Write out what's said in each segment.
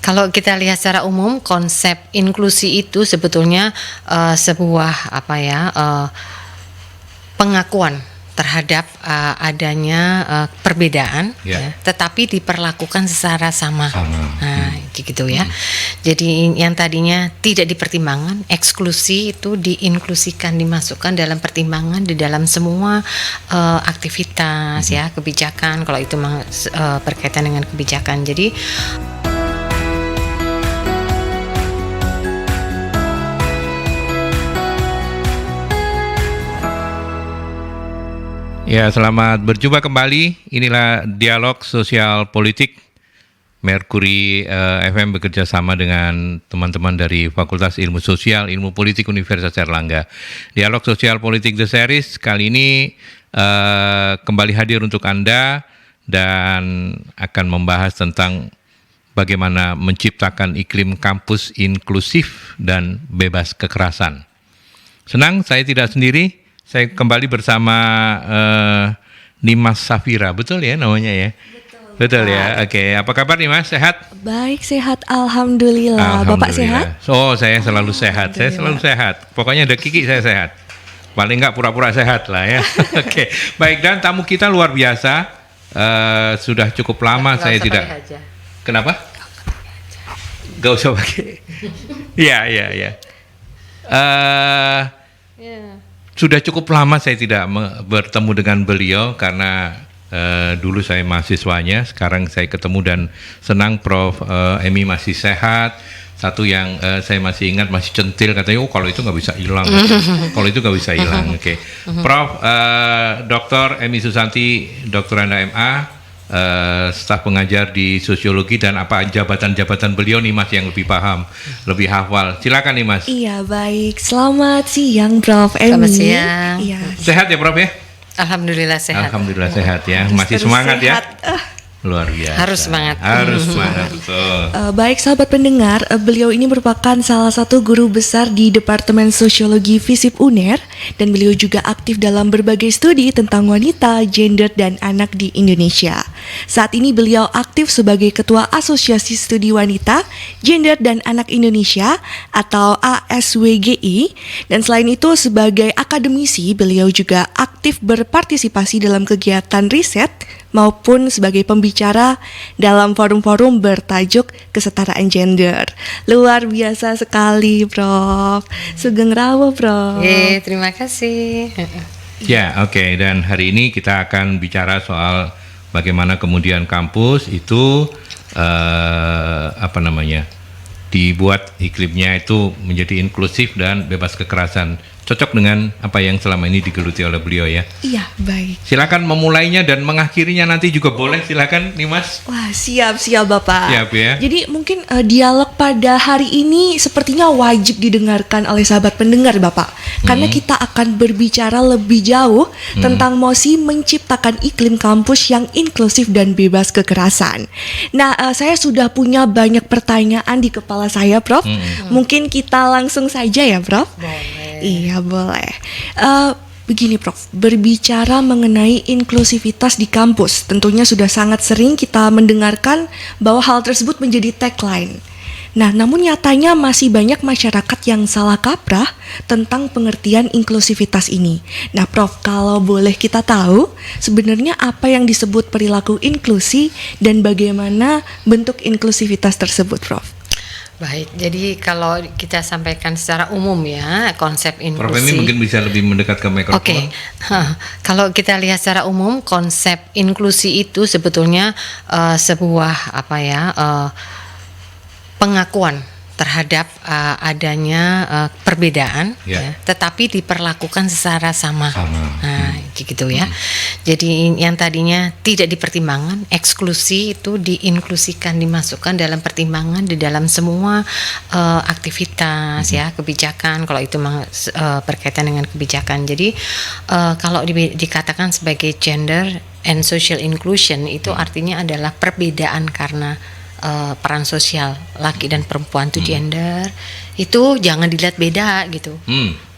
Kalau kita lihat secara umum, konsep inklusi itu sebetulnya sebuah pengakuan terhadap adanya perbedaan, ya, tetapi diperlakukan secara sama. Nah, gitu ya. Jadi yang tadinya tidak dipertimbangkan, eksklusi itu diinklusikan, dimasukkan dalam pertimbangan di dalam semua aktivitas, ya, kebijakan. Kalau itu berkaitan dengan kebijakan. Jadi ya, selamat berjumpa kembali. Inilah Dialog Sosial Politik. Mercury FM bekerja sama dengan teman-teman dari Fakultas Ilmu Sosial, Ilmu Politik Universitas Airlangga. Dialog Sosial Politik The Series kali ini kembali hadir untuk Anda dan akan membahas tentang bagaimana menciptakan iklim kampus inklusif dan bebas kekerasan. Senang saya tidak sendiri. Saya kembali bersama Nimas Safira, betul ya namanya ya? Betul ya, oke. Apa kabar Nimas, sehat? Baik, sehat, Alhamdulillah. Bapak sehat? Oh, saya selalu sehat, saya selalu sehat. Pokoknya ada Kiki saya sehat. Paling nggak pura-pura sehat lah ya. Oke, baik, dan tamu kita luar biasa. Sudah cukup lama saya tidak... Kenapa? Gak usah pakai. Iya. Sudah cukup lama saya tidak bertemu dengan beliau karena dulu saya mahasiswanya, sekarang saya ketemu dan senang Prof. Emi masih sehat. Satu yang saya masih ingat, masih centil, katanya, oh kalau itu nggak bisa hilang, kalau itu nggak bisa hilang. Oke. Prof. Dr. Emi Susanti, Doktoranda MA, staf pengajar di sosiologi, dan apa jabatan-jabatan beliau nih Mas yang lebih paham, lebih hafal. Silakan nih Mas. Iya, baik. Selamat siang Prof. Emi. Selamat siang. Iya. Sehat ya Prof ya? Alhamdulillah sehat. Alhamdulillah sehat ya. Harus Masih semangat sehat. Ya. Luar biasa. Harus semangat. Harus semangat. Betul. Baik sahabat pendengar, beliau ini merupakan salah satu guru besar di Departemen Sosiologi FISIP UNER, dan beliau juga aktif dalam berbagai studi tentang wanita, gender, dan anak di Indonesia. Saat ini beliau aktif sebagai Ketua Asosiasi Studi Wanita, Gender, dan Anak Indonesia atau ASWGI, dan selain itu sebagai akademisi beliau juga aktif berpartisipasi dalam kegiatan riset maupun sebagai pembicara dalam forum-forum bertajuk kesetaraan gender. Luar biasa sekali, Prof. Sugeng Rawo, Prof. Terima kasih. Ya, oke. Dan hari ini kita akan bicara soal bagaimana kemudian kampus itu dibuat iklimnya itu menjadi inklusif dan bebas kekerasan. Cocok dengan apa yang selama ini digeluti oleh beliau ya. Iya, baik. Silakan memulainya dan mengakhirinya nanti juga boleh, silakan nih Mas. Wah, siap Bapak. Siap ya. Jadi mungkin dialog pada hari ini sepertinya wajib didengarkan oleh sahabat pendengar Bapak. Karena kita akan berbicara lebih jauh tentang mosi menciptakan iklim kampus yang inklusif dan bebas kekerasan. Nah, saya sudah punya banyak pertanyaan di kepala saya, Prof. Mungkin kita langsung saja ya, Prof. Boleh. Iya, boleh. Begini Prof, berbicara mengenai inklusivitas di kampus, tentunya sudah sangat sering kita mendengarkan bahwa hal tersebut menjadi tagline. Nah, namun nyatanya masih banyak masyarakat yang salah kaprah tentang pengertian inklusivitas ini. Nah Prof, kalau boleh kita tahu, sebenarnya apa yang disebut perilaku inklusi dan bagaimana bentuk inklusivitas tersebut, Prof? Baik, jadi kalau kita sampaikan secara umum ya, konsep inklusi. Prof ini mungkin bisa lebih mendekat ke mikrofon. Oke. Kalau kita lihat secara umum, konsep inklusi itu sebetulnya sebuah pengakuan terhadap adanya perbedaan, ya, tetapi diperlakukan secara sama. Nah, gitu ya. Jadi yang tadinya tidak dipertimbangkan, eksklusi itu diinklusikan, dimasukkan dalam pertimbangan di dalam semua aktivitas, ya, kebijakan. Kalau itu berkaitan dengan kebijakan. Jadi kalau dikatakan sebagai gender and social inclusion itu artinya adalah perbedaan karena peran sosial laki dan perempuan itu gender itu jangan dilihat beda gitu,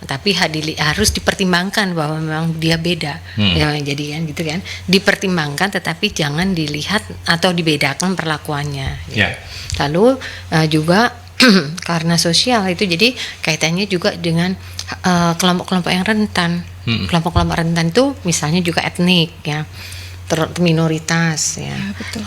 tapi harus dipertimbangkan bahwa memang dia beda, ya, jadi kan gitu kan, dipertimbangkan tetapi jangan dilihat atau dibedakan perlakuannya. Gitu. Yeah. Lalu juga karena sosial itu jadi kaitannya juga dengan kelompok-kelompok yang rentan. Kelompok-kelompok rentan itu misalnya juga etnik ya, minoritas ya.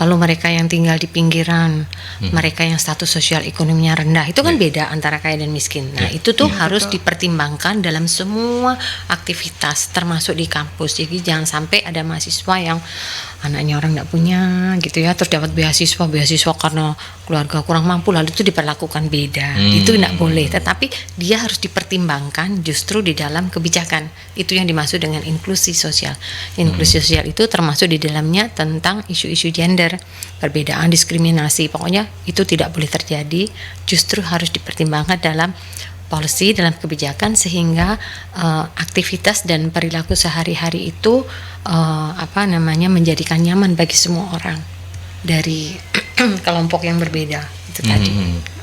Lalu mereka yang tinggal di pinggiran, mereka yang status sosial ekonominya rendah, itu kan beda antara kaya dan miskin. Nah, itu tuh harus dipertimbangkan dalam semua aktivitas termasuk di kampus. Jadi jangan sampai ada mahasiswa yang anaknya orang nggak punya gitu ya, terus dapat beasiswa karena keluarga kurang mampu lalu itu diperlakukan beda. Itu nggak boleh, tetapi dia harus dipertimbangkan justru di dalam kebijakan. Itu yang dimaksud dengan inklusi sosial. Inklusi sosial itu termasuk di dalamnya tentang isu-isu gender, perbedaan, diskriminasi. Pokoknya itu tidak boleh terjadi, justru harus dipertimbangkan dalam policy, dalam kebijakan sehingga aktivitas dan perilaku sehari-hari itu menjadikan nyaman bagi semua orang dari kelompok yang berbeda itu tadi.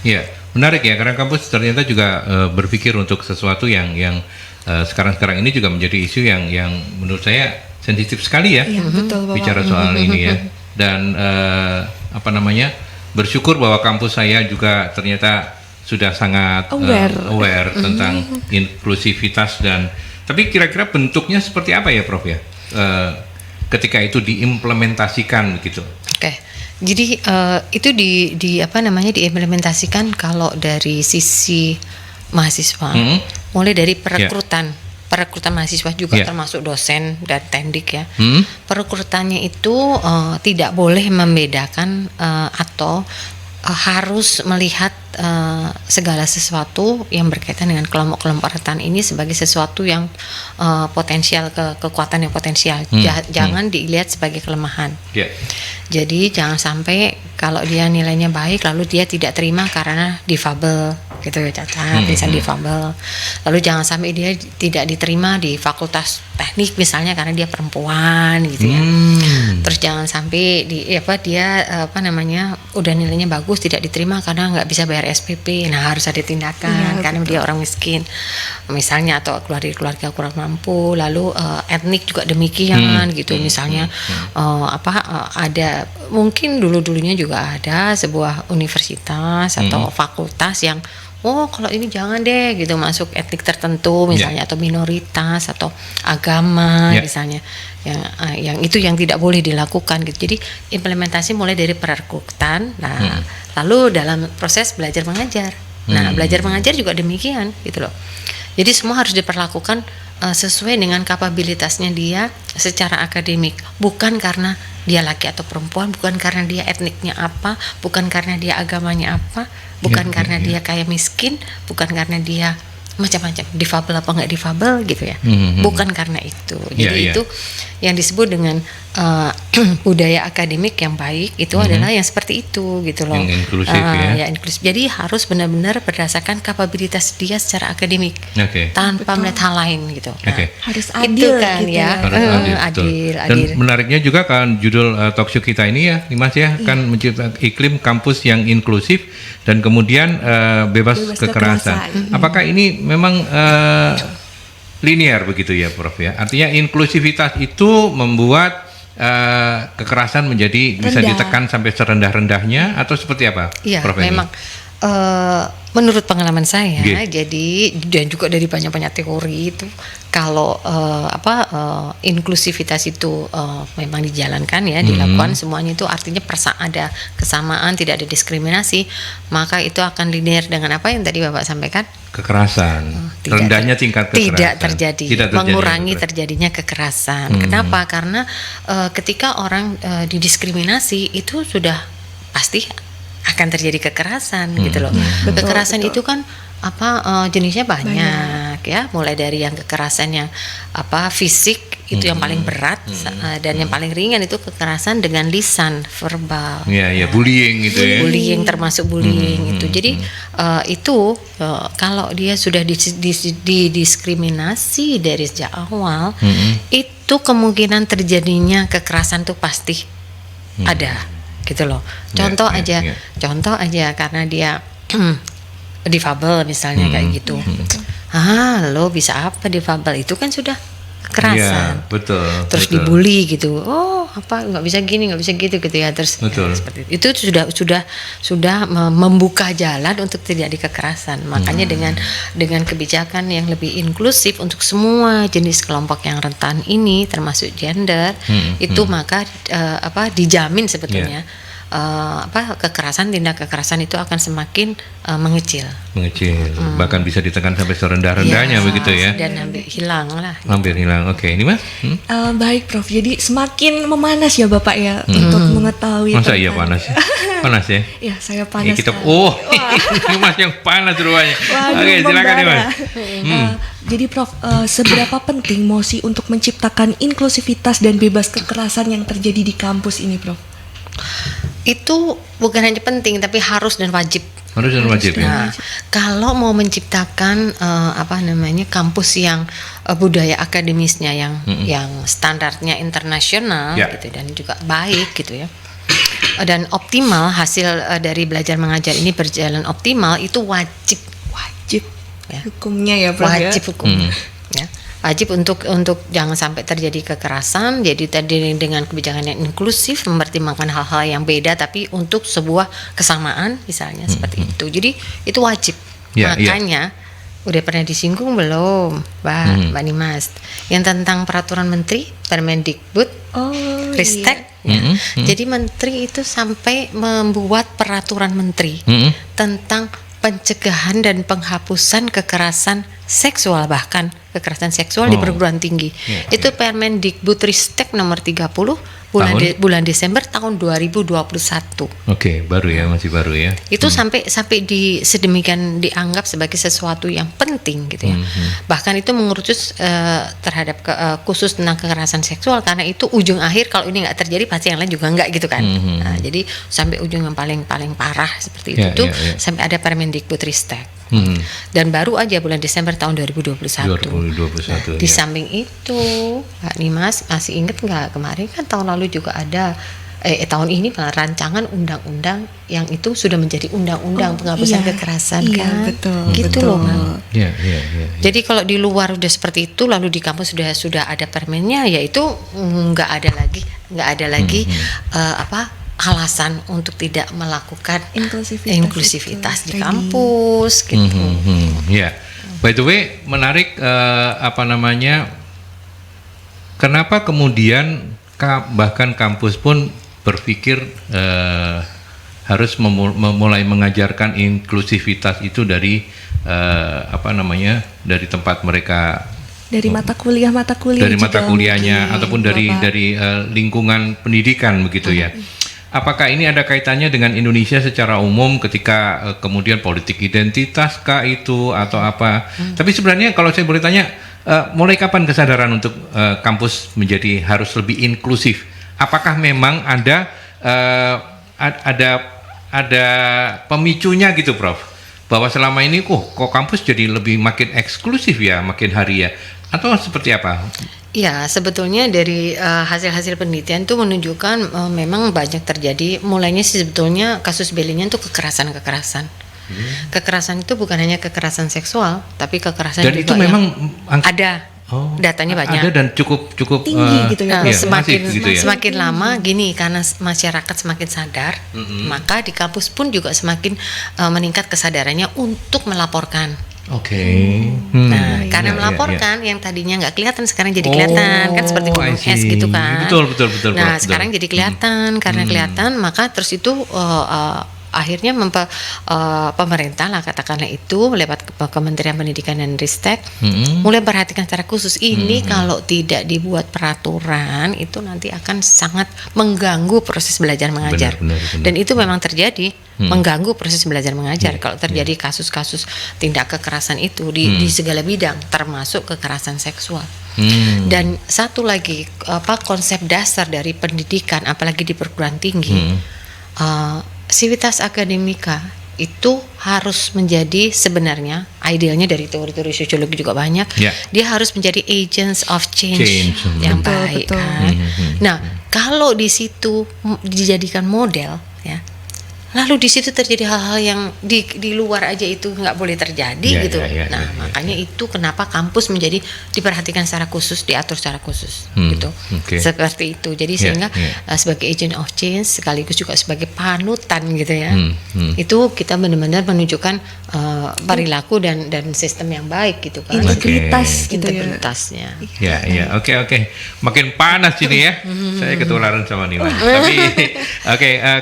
Ya, menarik ya, karena kampus ternyata juga berpikir untuk sesuatu yang sekarang ini juga menjadi isu yang menurut saya sensitif sekali ya, betul, Bapak. Bicara soal ini ya. Dan bersyukur bahwa kampus saya juga ternyata sudah sangat aware tentang inklusivitas tapi kira-kira bentuknya seperti apa ya, Prof ya? Ketika itu diimplementasikan begitu. Oke. Jadi itu diimplementasikan kalau dari sisi mahasiswa, mulai dari perekrutan mahasiswa juga termasuk dosen dan tendik ya. Perekrutannya itu tidak boleh membedakan atau harus melihat segala sesuatu yang berkaitan dengan kelompok-kelompok rentan ini sebagai sesuatu yang potensial, kekuatan yang potensial. Jangan dilihat sebagai kelemahan. Jadi jangan sampai kalau dia nilainya baik lalu dia tidak terima karena difabel gitu ya, cacat, misalnya difabel. Lalu jangan sampai dia tidak diterima di fakultas teknik misalnya karena dia perempuan gitu ya. Terus jangan sampai dia udah nilainya bagus tidak diterima karena nggak bisa bayar SPP. Nah, harus ada tindakan karena dia orang miskin misalnya, atau keluarga kurang mampu. Lalu etnik juga demikian gitu misalnya. Ada mungkin dulunya juga ada sebuah universitas atau fakultas yang kalau ini jangan deh gitu masuk etnik tertentu misalnya, atau minoritas atau agama misalnya, yang itu yang tidak boleh dilakukan gitu. Jadi implementasi mulai dari perekrutan, lalu dalam proses belajar mengajar. Nah, belajar mengajar juga demikian gitu loh. Jadi semua harus diperlakukan sesuai dengan kapabilitasnya dia secara akademik, bukan karena dia laki atau perempuan, bukan karena dia etniknya apa, bukan karena dia agamanya apa, bukan karena dia kaya miskin, bukan karena dia macam-macam difabel apa nggak difabel gitu ya, bukan karena itu. Jadi itu yang disebut dengan budaya akademik yang baik itu adalah yang seperti itu gitu loh, yang inklusif ya inklusif. Jadi harus benar-benar berdasarkan kapabilitas dia secara akademik, tanpa melihat hal lain gitu. Harus adil kan gitu ya, adil. Dan menariknya juga kan judul talkshow kita ini ya, Mas ya, kan menciptakan iklim kampus yang inklusif dan kemudian bebas kekerasan. Apakah ini memang linear begitu ya, Prof ya? Artinya inklusivitas itu membuat kekerasan menjadi bisa ditekan sampai serendah-rendahnya atau seperti apa? Iya, Prof memang menurut pengalaman saya, jadi dan juga dari banyak teori itu, kalau inklusivitas itu memang dijalankan ya, dilakukan semuanya itu artinya ada kesamaan, tidak ada diskriminasi, maka itu akan linear dengan apa yang tadi Bapak sampaikan, kekerasan, rendahnya tingkat kekerasan tidak terjadi, mengurangi terjadinya kekerasan. Kenapa? Karena ketika orang didiskriminasi itu sudah pasti akan terjadi kekerasan gitu loh. Kekerasan itu kan jenisnya banyak ya, mulai dari yang kekerasan yang fisik itu yang paling berat, dan yang paling ringan itu kekerasan dengan lisan, verbal. Bullying gitu ya. Bullying termasuk bullying itu. Jadi itu kalau dia sudah didiskriminasi dari sejak awal, itu kemungkinan terjadinya kekerasan tuh pasti ada gitu loh. Contoh aja karena dia difabel misalnya kayak gitu. Lo bisa apa difabel, itu kan sudah kekerasan. Betul. Terus dibully gitu. Nggak bisa gini, nggak bisa gitu ya. Terus seperti itu sudah membuka jalan untuk terjadi kekerasan. Makanya dengan kebijakan yang lebih inklusif untuk semua jenis kelompok yang rentan ini, termasuk gender, itu maka dijamin sebetulnya. Tindak kekerasan itu akan semakin mengecil, bahkan bisa ditekan sampai serendah-rendahnya begitu ya, dan hampir hilang. Oke, ini Mas? Baik Prof, jadi semakin memanas ya Bapak ya untuk mengetahui. Masa iya panas ya? Ya, saya panas. Ini Mas yang panas rupanya. Oke, silakan nih Mas. Jadi Prof, seberapa penting MOSI untuk menciptakan inklusivitas dan bebas kekerasan yang terjadi di kampus ini, Prof? Itu bukan hanya penting tapi harus dan wajib. Ya. Kalau mau menciptakan kampus yang budaya akademisnya yang standarnya internasional gitu dan juga baik gitu ya. Dan optimal, hasil dari belajar mengajar ini berjalan optimal, itu wajib ya. Hukumnya ya Prof, wajib hukum ya. Wajib untuk jangan sampai terjadi kekerasan. Jadi tadi dengan kebijakan yang inklusif, mempertimbangkan hal-hal yang beda tapi untuk sebuah kesamaan misalnya seperti itu. Jadi itu wajib. Makanya udah pernah disinggung belum Mbak Nimas yang tentang peraturan menteri Permendikbud Ristek ya. Jadi menteri itu sampai membuat peraturan menteri tentang pencegahan dan penghapusan kekerasan seksual, bahkan kekerasan seksual di perguruan tinggi. Itu Permendikbud Ristek nomor 30 bulan Desember tahun 2021. Oke, baru ya, masih baru ya. Itu sampai sedemikian dianggap sebagai sesuatu yang penting gitu ya. Bahkan itu mengerucut terhadap khusus tentang kekerasan seksual, karena itu ujung akhir kalau ini nggak terjadi pasti yang lain juga nggak gitu kan. Nah, jadi sampai ujung yang paling parah seperti itu sampai ada Permendikbud Ristek. Dan baru aja bulan Desember tahun 2021. Di samping itu, Pak Nimas masih ingat nggak, kemarin kan tahun lalu juga ada tahun ini rancangan undang-undang yang itu sudah menjadi undang-undang penghapusan kekerasan kan. Gitu loh, Bang. Jadi kalau di luar udah seperti itu, lalu di kampus sudah ada permennya, yaitu nggak ada lagi alasan untuk tidak melakukan inklusivitas di kampus gitu. By the way, menarik kenapa kemudian bahkan kampus pun berpikir harus memulai mengajarkan inklusivitas itu dari dari tempat mereka, dari mata kuliah dari mata kuliahnya ataupun dari lingkungan pendidikan begitu ya. Apakah ini ada kaitannya dengan Indonesia secara umum ketika kemudian politik identitas kah itu atau apa? Tapi sebenarnya kalau saya boleh tanya, mulai kapan kesadaran untuk kampus menjadi harus lebih inklusif? Apakah memang ada pemicunya gitu, Prof? Bahwa selama ini kok kampus jadi makin eksklusif ya, makin hari ya? Atau seperti apa? Ya, sebetulnya dari hasil-hasil penelitian itu menunjukkan memang banyak terjadi. Mulainya sih sebetulnya kasus belinya itu kekerasan. Kekerasan itu bukan hanya kekerasan seksual, tapi kekerasan dan juga itu memang ada. Datanya banyak. Ada dan cukup tinggi gitu ya. Semakin lama gini, karena masyarakat semakin sadar, maka di kampus pun juga semakin meningkat kesadarannya untuk melaporkan. Karena melaporkan yang tadinya nggak kelihatan sekarang jadi kelihatan, kan seperti gunung es gitu kan. Betul. Sekarang jadi kelihatan, karena kelihatan maka terus itu akhirnya pemerintah lah katakanlah itu lewat Kementerian Pendidikan dan Ristek mulai perhatikan secara khusus ini. Kalau tidak dibuat peraturan itu nanti akan sangat mengganggu proses belajar mengajar. Benar. Dan itu memang terjadi, mengganggu proses belajar mengajar kalau terjadi kasus-kasus tindak kekerasan itu di segala bidang, termasuk kekerasan seksual. Dan satu lagi konsep dasar dari pendidikan apalagi di perguruan tinggi, sivitas akademika itu harus menjadi, sebenarnya idealnya dari teori-teori sosiologi juga banyak, dia harus menjadi agents of change yang baik. Nah, kalau di situ dijadikan model, ya, lalu di situ terjadi hal-hal yang di luar aja itu nggak boleh terjadi gitu. Makanya itu kenapa kampus menjadi diperhatikan secara khusus, diatur secara khusus gitu. Seperti itu. Jadi sehingga sebagai agent of change sekaligus juga sebagai panutan gitu ya. Itu kita benar-benar menunjukkan perilaku dan sistem yang baik gitu kan. Integritas gitu integritasnya. Oke. Makin panas ini ya. Saya ketularan sama Nimas. Tapi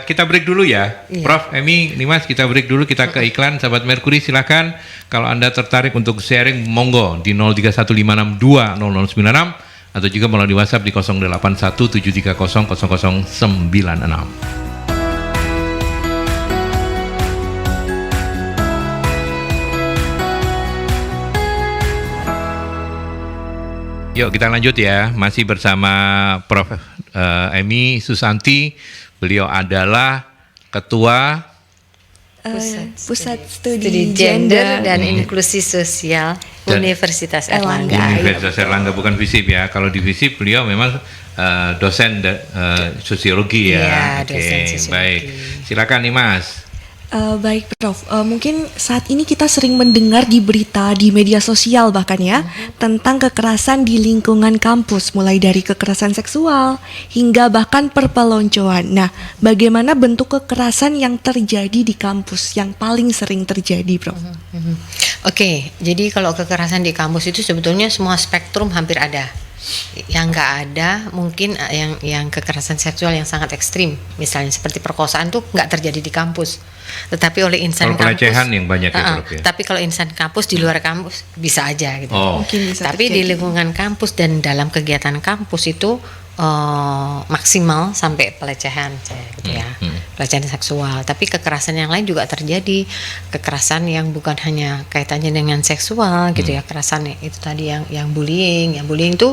kita break dulu ya. Prof, Emi, Nimas, kita break dulu, kita ke iklan. Sahabat Merkuri, silakan kalau Anda tertarik untuk sharing, monggo di 0315620096 atau juga melalui WhatsApp di 0817300096. Yuk kita lanjut ya, masih bersama Prof. Emi Susanti. Beliau adalah Ketua Pusat Studi Gender dan Inklusi Sosial Universitas Airlangga. Universitas Airlangga, bukan FISIP ya. Kalau di FISIP beliau memang dosen sosiologi ya. Dosen sosiologi. Baik, silakan nih Mas. Baik Prof, mungkin saat ini kita sering mendengar di berita, di media sosial bahkan ya, tentang kekerasan di lingkungan kampus, mulai dari kekerasan seksual hingga bahkan perpeloncoan. Nah, bagaimana bentuk kekerasan yang terjadi di kampus yang paling sering terjadi, Prof? Oke, jadi kalau kekerasan di kampus itu sebetulnya semua spektrum hampir ada. Yang nggak ada mungkin yang kekerasan seksual yang sangat ekstrim, misalnya seperti perkosaan tuh nggak terjadi di kampus, tetapi oleh insan kalau kampus. Pelecehan yang banyak ya. Tapi kalau insan kampus di luar kampus bisa aja gitu. Mungkin bisa tapi terjadi. di lingkungan kampus dan dalam kegiatan kampus itu maksimal sampai pelecehan gitu ya. Pelecehan seksual, tapi kekerasan yang lain juga terjadi, kekerasan yang bukan hanya kaitannya dengan seksual gitu ya, kekerasan itu tadi yang bullying itu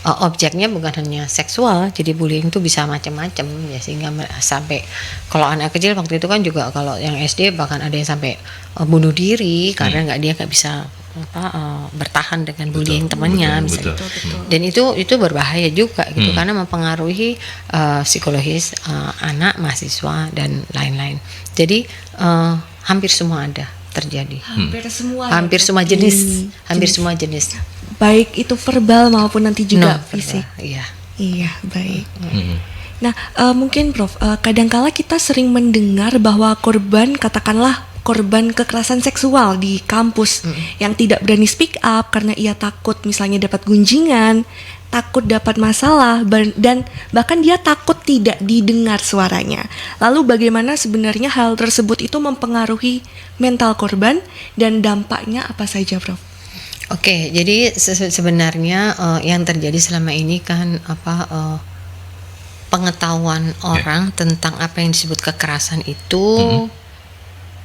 objeknya bukan hanya seksual, jadi bullying itu bisa macam-macam ya, sehingga sampai kalau anak kecil waktu itu kan juga kalau yang SD bahkan ada yang sampai bunuh diri karena dia nggak bisa bertahan dengan bullying temannya misalnya. Dan itu berbahaya juga gitu karena mempengaruhi psikologis anak, mahasiswa dan lain-lain. Jadi hampir semua ada terjadi. Hampir semua jenis. Baik itu verbal maupun nanti juga fisik. Iya, baik. Nah, mungkin Prof, kadangkala kita sering mendengar bahwa katakanlah korban kekerasan seksual di kampus yang tidak berani speak up karena ia takut misalnya dapat gunjingan, takut dapat masalah, dan bahkan dia takut tidak didengar suaranya. Lalu bagaimana sebenarnya hal tersebut itu mempengaruhi mental korban dan dampaknya apa saja, Prof? Oke, jadi sebenarnya yang terjadi selama ini kan pengetahuan orang tentang apa yang disebut kekerasan itu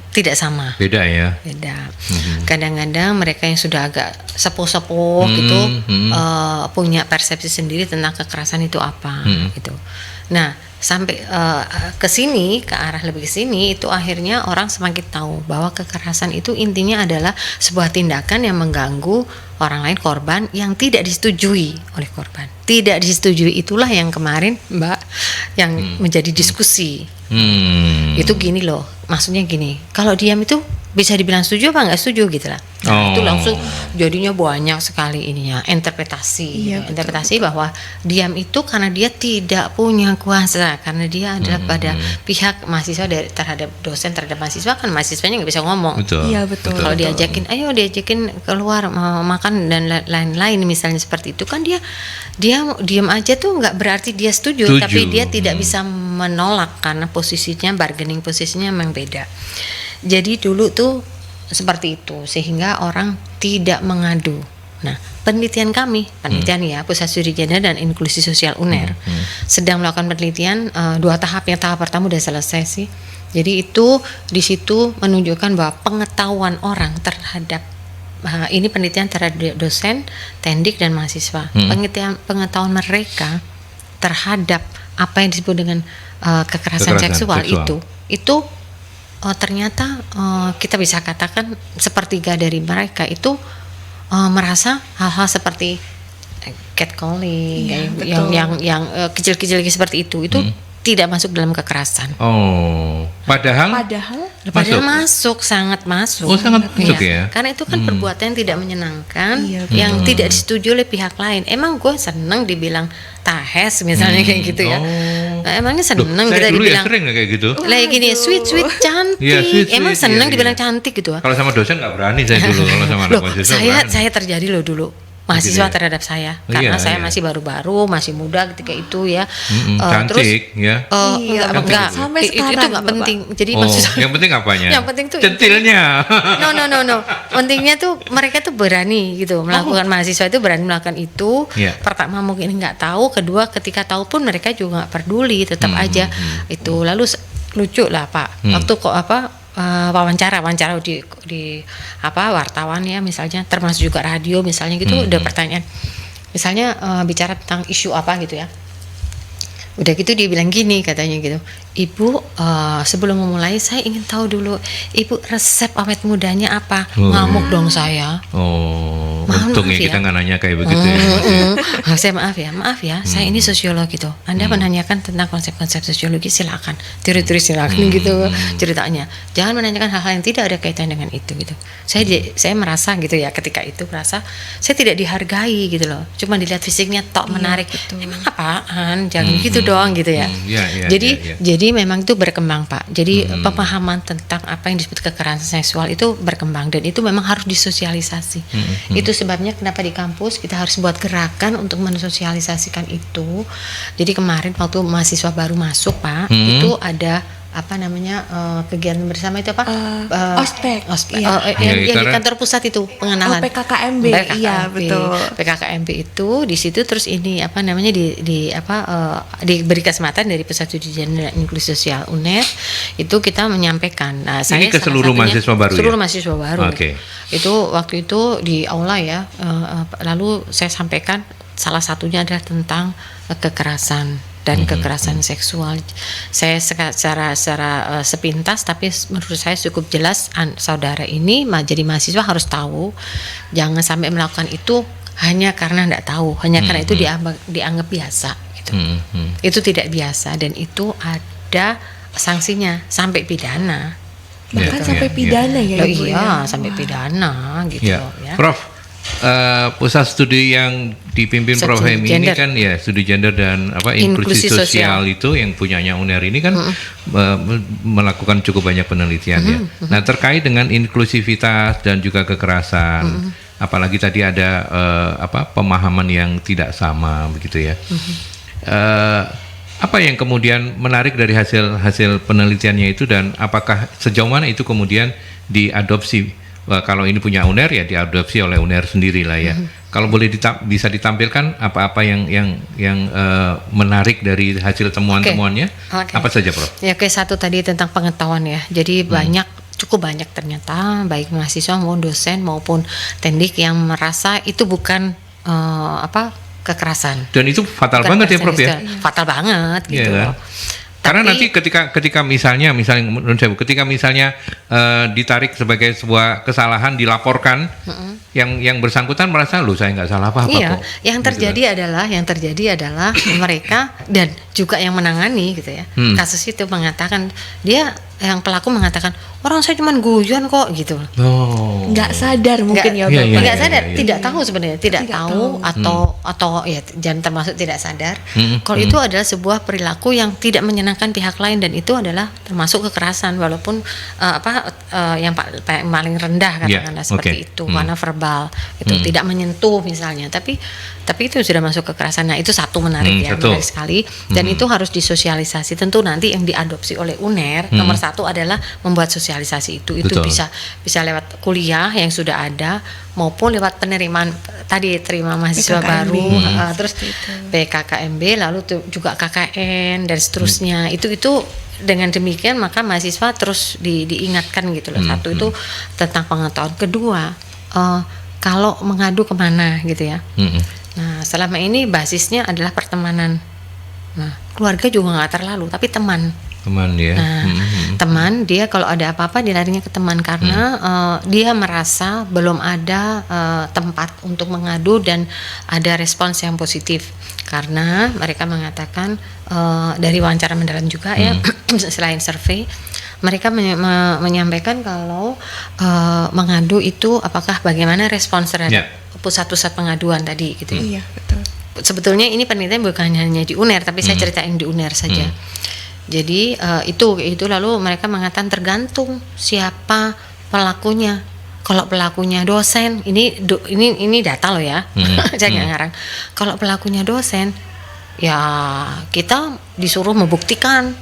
tidak sama. Beda ya. Beda. Kadang-kadang mereka yang sudah agak sepuh-sepuh gitu punya persepsi sendiri tentang kekerasan itu apa gitu. Nah, sampai ke arah lebih ke sini itu akhirnya orang semakin tahu bahwa kekerasan itu intinya adalah sebuah tindakan yang mengganggu orang lain, korban, yang tidak disetujui oleh korban. Tidak disetujui itulah yang kemarin Mbak yang menjadi diskusi. Itu gini loh, maksudnya gini, kalau diam itu bisa dibilang setuju apa nggak setuju gitu lah. Nah, itu langsung jadinya banyak sekali ininya interpretasi. Interpretasi bahwa diam itu karena dia tidak punya kuasa, karena dia adalah pada pihak mahasiswa terhadap dosen, terhadap mahasiswa, kan mahasiswanya nggak bisa ngomong. Iya betul. Kalau diajakin keluar mau makan dan lain-lain misalnya seperti itu, kan dia diam aja tuh nggak berarti dia setuju. Tapi dia tidak bisa menolak karena posisinya, bargaining posisinya memang beda. Jadi dulu tuh seperti itu, sehingga orang tidak mengadu. Nah, penelitian ya Pusat Studi Gender dan Inklusi Sosial UNER sedang melakukan penelitian 2 tahap. Yang tahap pertama udah selesai sih. Jadi itu di situ menunjukkan bahwa pengetahuan orang terhadap ini penelitian terhadap dosen, tendik dan mahasiswa. Pengetahuan mereka terhadap apa yang disebut dengan kekerasan seksual itu ternyata kita bisa katakan sepertiga dari mereka itu merasa hal-hal seperti catcalling, Iya, yang kecil-kecil seperti itu tidak masuk dalam kekerasan. Oh, padahal Masuk, sangat masuk. Oh, sangat masuk ya. Karena itu kan perbuatan yang tidak menyenangkan, Iya, yang tidak disetujui oleh pihak lain. Emang gue seneng dibilang tahes misalnya kayak gitu ya. Nah, emangnya seneng kita dulu dibilang ya sering kayak gitu. kayak gini, sweet cantik. Iya, sweet, Emang sweet, seneng iya, dibilang iya. cantik gitu. Kalau sama dosen nggak berani saya dulu, kalau sama anak Loh, mahasiswa berani. saya terjadi loh dulu. Mahasiswa Gitu ya? terhadap saya, Oh, karena iya, saya iya. masih baru-baru, masih muda ketika itu ya. Cantik ya. Iya, enggak, sampai itu sekarang, nggak Bapak. penting. Jadi Oh, maksud yang penting apanya? Yang penting tuh centilnya. No. Pentingnya tuh mereka tuh berani gitu melakukan, mahasiswa itu berani melakukan itu. Iya. Pertama mungkin nggak tahu, kedua ketika tahu pun mereka juga nggak peduli, tetap aja itu. Lalu lucu lah Pak, waktu kok wawancara di wartawan ya misalnya, termasuk juga radio misalnya gitu, udah pertanyaan misalnya bicara tentang isu apa gitu ya. Udah gitu dia bilang gini katanya gitu, Ibu sebelum memulai saya ingin tahu dulu Ibu resep awet mudanya apa. Ngamuk dong saya. Oh, Mohon untung maaf ya kita ya. nggak nanya kayak begitu ya. Mas, ya. Saya maaf ya, saya ini sosiolog gitu. Anda menanyakan tentang konsep-konsep sosiologi, silakan. Teori-teori silakan gitu ceritanya. Jangan menanyakan hal-hal yang tidak ada kaitan dengan itu gitu. Saya merasa gitu ya, ketika itu merasa saya tidak dihargai gitu loh. Cuma dilihat fisiknya tok menarik. Emang apaan? Jangan gitu dong gitu ya. Iya, Jadi memang itu berkembang Pak. Jadi pemahaman tentang apa yang disebut kekerasan seksual itu berkembang, dan itu memang harus disosialisasi. Itu sebabnya kenapa di kampus kita harus buat gerakan untuk mensosialisasikan itu. Jadi kemarin waktu mahasiswa baru masuk Pak, itu ada apa namanya kegiatan bersama itu apa? Ospek. Yang di kantor pusat itu pengenalan. PKKMB. Iya, betul. PKKMB itu di situ, terus ini apa namanya diberi kesempatan dari Pusat Studi Gender dan Inklusi Sosial UNER itu kita menyampaikan. Nah, Ini ke seluruh mahasiswa baru seluruh ya? mahasiswa baru. Oke. Itu waktu itu di aula ya. Lalu saya sampaikan salah satunya adalah tentang kekerasan dan kekerasan seksual. Saya secara sepintas, tapi menurut saya cukup jelas saudara ini jadi mahasiswa harus tahu, jangan sampai melakukan itu hanya karena tidak tahu, hanya karena itu dianggap biasa gitu. Itu tidak biasa, dan itu ada sanksinya sampai pidana. Bahkan sampai pidana ya, Loh, Ibu iya, ya. sampai pidana gitu Ya. ya. Prof, pusat studi yang dipimpin Pusat Prof Studi Hemi ini Gender. kan ya studi gender dan inklusi Inklusi sosial sosial. itu yang punyanya UNER ini kan melakukan cukup banyak penelitian ya. Nah, terkait dengan inklusivitas dan juga kekerasan, apalagi tadi ada pemahaman yang tidak sama begitu ya. Apa yang kemudian menarik dari hasil penelitiannya itu, dan apakah sejauh mana itu kemudian diadopsi? Kalau ini punya UNER ya diadopsi oleh UNER sendiri lah ya. Kalau boleh bisa ditampilkan apa-apa yang menarik dari hasil temuan-temuannya, Oke. apa saja, Prof? Ya, satu tadi tentang pengetahuan ya. Jadi cukup banyak ternyata baik mahasiswa maupun dosen maupun tendik yang merasa itu bukan kekerasan. Dan itu fatal Bukan banget ya, kekerasan Prof ya. seksual. Fatal banget Iya gitu kan? loh. Karena Tapi- nanti ketika misalnya menurut saya ketika misalnya ditarik sebagai sebuah kesalahan, dilaporkan, yang bersangkutan merasa loh saya nggak salah apa-apa Iya, kok. yang Gitu terjadi adalah mereka dan juga yang menangani gitu ya. Kasus itu mengatakan yang pelaku mengatakan orang saya cuma guyon kok gitu. Oh. Nggak sadar mungkin ya, Iya, Bapak. iya, Nggak sadar, iya. tidak tahu sebenarnya, tidak tahu atau ya jangan termasuk tidak sadar. Kalau itu adalah sebuah perilaku yang tidak menyenangkan pihak lain, dan itu adalah termasuk kekerasan walaupun yang paling rendah katakanlah seperti oke. itu, karena verbal itu tidak menyentuh misalnya, tapi itu sudah masuk kekerasan. Nah, itu satu menarik ya, satu. menarik sekali, dan itu harus disosialisasi. Tentu nanti yang diadopsi oleh UNER nomor satu adalah membuat sosialisasi itu Betul. bisa lewat kuliah yang sudah ada maupun lewat penerimaan tadi terima mahasiswa PKKMB. baru, terus PKKMB, lalu juga KKN dan seterusnya. Itu dengan demikian maka mahasiswa terus diingatkan gitu loh. Satu itu tentang pengetahuan. Kedua, kalau mengadu kemana gitu ya. Nah, selama ini basisnya adalah pertemanan. Nah, keluarga juga nggak terlalu, tapi teman. Teman ya. Teman dia kalau ada apa-apa dia larinya ke teman karena dia merasa belum ada tempat untuk mengadu dan ada respons yang positif karena mereka mengatakan dari wawancara mendalam juga ya selain survei mereka menyampaikan kalau mengadu itu apakah bagaimana respons terhadap pusat-pusat pengaduan tadi gitu. Iya betul. Sebetulnya ini penelitian bukan hanya di UNER tapi saya ceritain di UNER saja. Jadi itu lalu mereka mengatakan tergantung siapa pelakunya. Kalau pelakunya dosen, ini data loh ya, saya nggak ngarang. Kalau pelakunya dosen, ya kita disuruh membuktikan.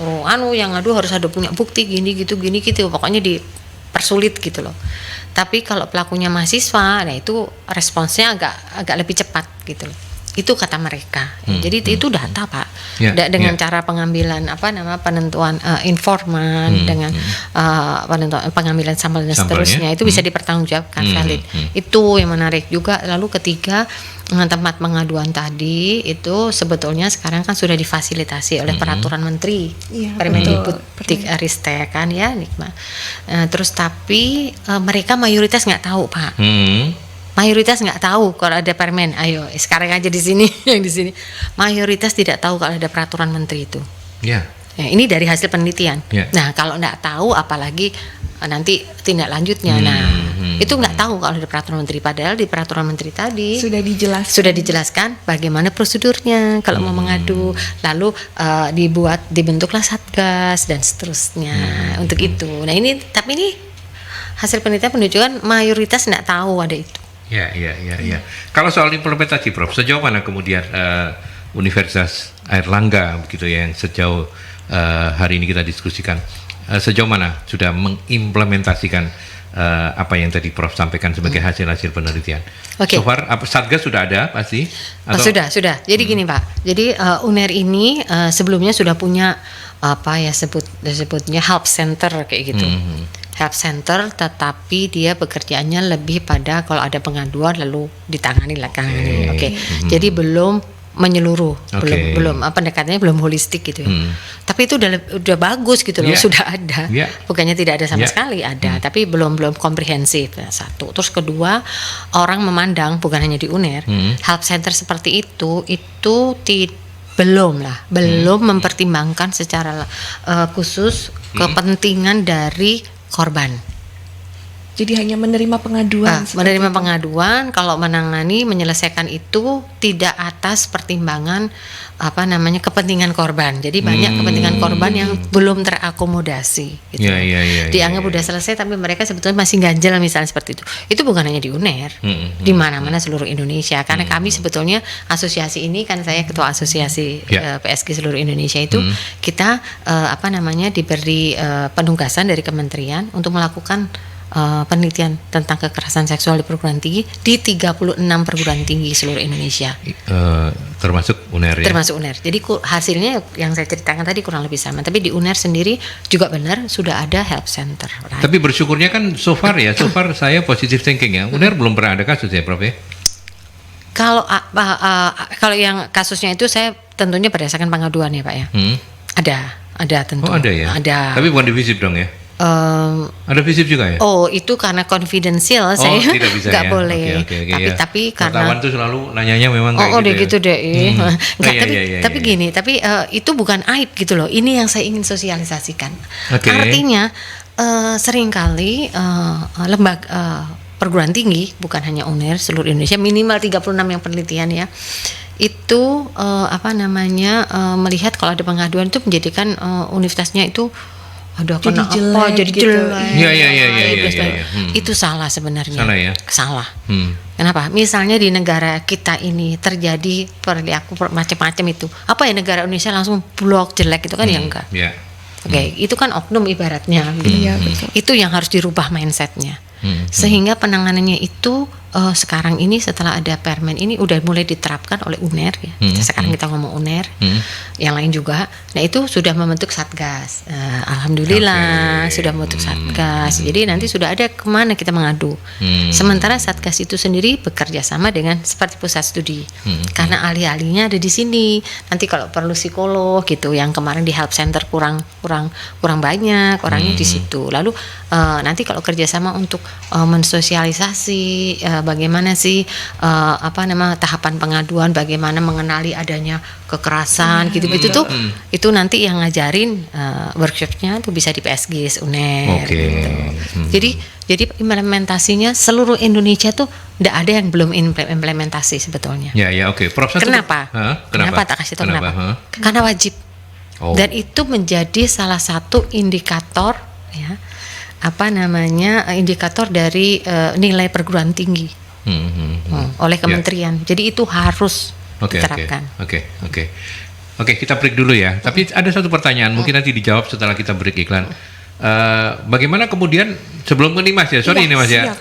Suruh yang ngadu harus ada punya bukti gini gitu, pokoknya dipersulit gitu loh. Tapi kalau pelakunya mahasiswa, nah itu responsnya agak lebih cepat gitu loh. Itu kata mereka. Jadi itu data Pak. Dengan cara pengambilan penentuan informan dengan penentuan pengambilan sampel dan seterusnya itu bisa dipertanggungjawabkan valid. Itu yang menarik juga. Lalu ketiga tempat pengaduan tadi itu sebetulnya sekarang kan sudah difasilitasi oleh peraturan menteri Permendikbud-Ristek kan ya Nikma. Terus tapi mereka mayoritas nggak tahu Pak. Mayoritas nggak tahu kalau ada permen. Ayo sekarang aja di sini yang di sini. Mayoritas tidak tahu kalau ada peraturan menteri itu. Ya, ini dari hasil penelitian. Nah kalau nggak tahu apalagi nanti tindak lanjutnya. Itu nggak tahu kalau ada peraturan menteri. Padahal di peraturan menteri tadi sudah dijelaskan bagaimana prosedurnya kalau mau mengadu. Lalu dibentuklah satgas dan seterusnya untuk itu. Nah ini hasil penelitian menunjukkan mayoritas nggak tahu ada itu. Ya. Kalau soal implementasi, Prof, sejauh mana kemudian Universitas Airlangga begitu ya, yang sejauh hari ini kita diskusikan, sejauh mana sudah mengimplementasikan apa yang tadi Prof sampaikan sebagai hasil penelitian? So far, Satgas sudah ada pasti? Atau? Sudah. Jadi gini Pak, jadi UNER ini sebelumnya sudah punya sebutnya help center kayak gitu. Help center, tetapi dia bekerjaannya lebih pada kalau ada pengaduan lalu ditangani. Jadi belum menyeluruh, belum pendekatannya belum holistik gitu ya. Tapi itu udah bagus gitu loh, sudah ada. Bukannya tidak ada sama sekali, ada, tapi belum komprehensif. Satu. Terus kedua, orang memandang bukan hanya di UNER, help center seperti itu belum mempertimbangkan secara khusus kepentingan dari korban. Jadi hanya menerima pengaduan. Menerima pengaduan, kalau menangani, menyelesaikan itu tidak atas pertimbangan kepentingan korban. Jadi banyak kepentingan korban yang belum terakomodasi. Gitu. Dianggap udah selesai, tapi mereka sebetulnya masih ganjel misalnya seperti itu. Itu bukan hanya di UNER, di mana-mana seluruh Indonesia. Karena kami sebetulnya asosiasi ini kan saya ketua asosiasi PSG seluruh Indonesia itu kita diberi penugasan dari kementerian untuk melakukan penelitian tentang kekerasan seksual di perguruan tinggi di 36 perguruan tinggi seluruh Indonesia. Termasuk UNER ya? Termasuk UNER. Jadi hasilnya yang saya ceritakan tadi kurang lebih sama. Tapi di UNER sendiri juga benar sudah ada help center. Right? Tapi bersyukurnya kan so far saya positive thinking ya. UNER belum pernah ada kasus ya Prof ya? Kalau yang kasusnya itu saya tentunya berdasarkan pengaduan ya Pak ya. Ada tentu. Oh ada ya? Ada. Tapi bukan di FISIP dong ya? Ada FISIP juga ya? Oh itu karena confidential saya nggak ya? boleh. Tapi karena wartawan tuh selalu nanyanya memang kayak gitu deh. Tapi gini, itu bukan aib gitu loh. Ini yang saya ingin sosialisasikan. Artinya seringkali lembaga perguruan tinggi bukan hanya UNER seluruh Indonesia minimal 36 yang penelitian ya. Itu melihat kalau ada pengaduan itu menjadikan universitasnya itu jadi jelek. Iya. Itu salah sebenarnya. Salah ya? Salah. Kenapa? Misalnya di negara kita ini terjadi perilaku macam-macam itu. Apa ya negara Indonesia langsung blok jelek itu kan ya enggak. Itu kan oknum ibaratnya. Itu yang harus dirubah mindsetnya. Sehingga penanganannya itu sekarang ini setelah ada permen ini udah mulai diterapkan oleh UNER ya. Sekarang kita ngomong UNER, yang lain juga. Nah itu sudah membentuk satgas. Alhamdulillah sudah membentuk satgas. Jadi nanti sudah ada kemana kita mengadu. Sementara satgas itu sendiri bekerja sama dengan seperti pusat studi. Karena ahli-ahlinya ada di sini. Nanti kalau perlu psikolog gitu, yang kemarin di help center kurang banyak orangnya di situ. Lalu nanti kalau kerjasama untuk mensosialisasi bagaimana sih tahapan pengaduan, bagaimana mengenali adanya kekerasan gitu-gitu tuh itu nanti yang ngajarin workshopnya tuh bisa di PSG UNER gitu. Jadi implementasinya seluruh Indonesia tuh tidak ada yang belum implementasi sebetulnya. Ya oke. Prof. Kenapa? Kenapa tak kasih tahu kenapa? Karena wajib. Dan itu menjadi salah satu indikator ya indikator dari nilai perguruan tinggi oleh kementerian. Jadi itu harus diterapkan. Oke, kita break dulu ya. Tapi ada satu pertanyaan, mungkin nanti dijawab setelah kita break iklan. Bagaimana kemudian sebelum ini Mas ya, sorry ini Mas ya.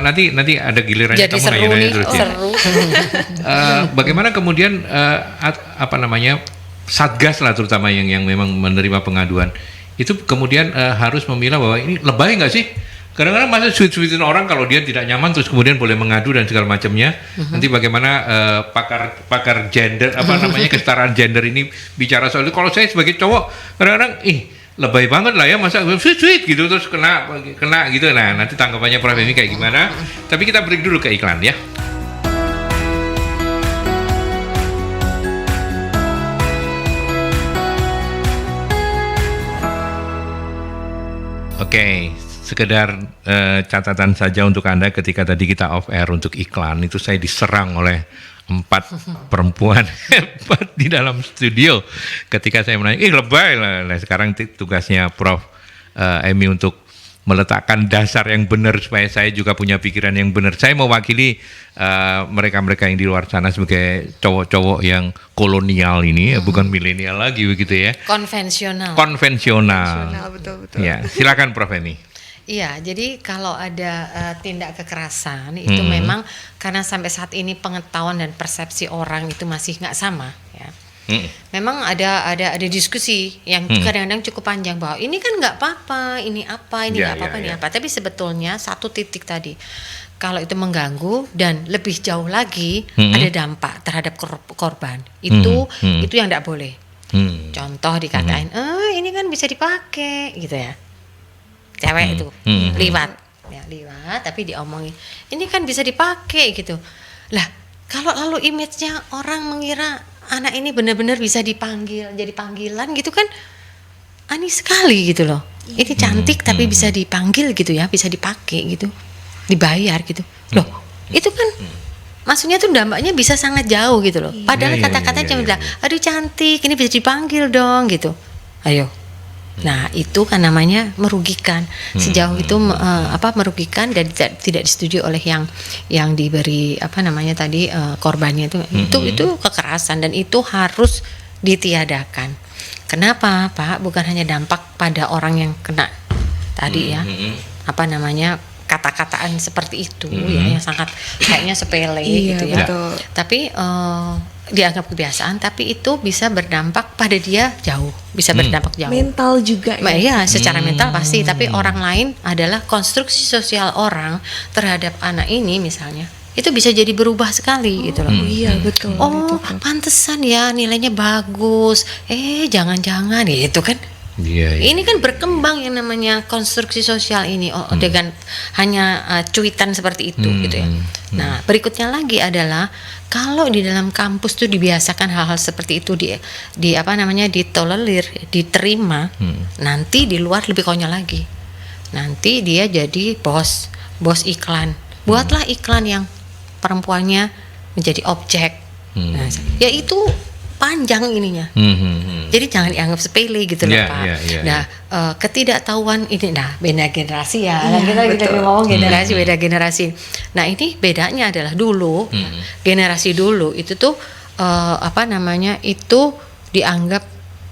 Nanti ada gilirannya jadi kamu nanya terus ya. Bagaimana kemudian satgas lah terutama yang memang menerima pengaduan itu kemudian harus memilah bahwa ini lebay nggak sih? Kadang-kadang masa sweet-sweetin orang kalau dia tidak nyaman terus kemudian boleh mengadu dan segala macamnya. Nanti bagaimana pakar gender kesetaraan gender ini bicara soal itu. Kalau saya sebagai cowok kadang-kadang lebay banget lah ya, masa sweet gitu terus kena gitu. Nah nanti tanggapannya Prof ini kayak gimana? Tapi kita break dulu ke iklan ya. Oke, sekedar catatan saja untuk Anda ketika tadi kita off air untuk iklan itu saya diserang oleh 4 perempuan hebat di dalam studio ketika saya menanya, lebay lah. Nah, sekarang tugasnya Prof Emi untuk meletakkan dasar yang benar supaya saya juga punya pikiran yang benar. Saya mewakili mereka-mereka yang di luar sana sebagai cowok-cowok yang kolonial ini, bukan milenial lagi begitu ya. Konvensional, betul. Ya, silakan Prof Emi. Iya, jadi kalau ada tindak kekerasan itu memang karena sampai saat ini pengetahuan dan persepsi orang itu masih nggak sama ya. Memang ada diskusi yang kadang-kadang cukup panjang bahwa ini kan nggak apa-apa, ini apa, ini nggak apa-apa, ini apa. Tapi sebetulnya satu titik tadi, kalau itu mengganggu dan lebih jauh lagi ada dampak terhadap korban, itu yang nggak boleh. Contoh dikatain, ini kan bisa dipakai, gitu ya. Cewek itu liwat, tapi diomongin, ini kan bisa dipakai gitu. Lah, kalau lalu image-nya orang mengira anak ini benar-benar bisa dipanggil, jadi panggilan gitu kan, aneh sekali gitu loh. Ini cantik tapi bisa dipanggil gitu ya, bisa dipakai gitu, dibayar gitu. Loh, itu kan maksudnya tuh dampaknya bisa sangat jauh gitu loh. Padahal kata-kata cuma bilang, aduh cantik, ini bisa dipanggil dong gitu. Ayo. Nah itu kan namanya merugikan. Sejauh itu merugikan dan tidak disetujui oleh yang diberi korbannya itu kekerasan dan itu harus ditiadakan. Kenapa Pak? Bukan hanya dampak pada orang yang kena tadi ya kata-kataan seperti itu ya yang sangat kayaknya sepele gitu ya. Betul. Tapi dianggap kebiasaan, tapi itu bisa berdampak pada dia jauh, bisa berdampak jauh. Mental juga ya. Iya, secara mental pasti, tapi orang lain adalah konstruksi sosial orang terhadap anak ini misalnya. Itu bisa jadi berubah sekali gitu loh. Iya, betul. Oh, pantesan ya nilainya bagus. Jangan-jangan gitu kan. Iya. Ini kan berkembang yang namanya konstruksi sosial ini dengan hanya cuitan seperti itu gitu ya. Nah, berikutnya lagi adalah kalau di dalam kampus tuh dibiasakan hal-hal seperti itu ditolerir, diterima, nanti di luar lebih konyol lagi. Nanti dia jadi bos iklan. Buatlah iklan yang perempuannya menjadi objek. Nah, ya itu panjang ininya. Jadi jangan dianggap sepele gitu loh Pak. Nah, ketidaktahuan ini, beda generasi ya. Kita ngomong beda generasi. Nah ini bedanya adalah dulu, generasi dulu itu tuh itu dianggap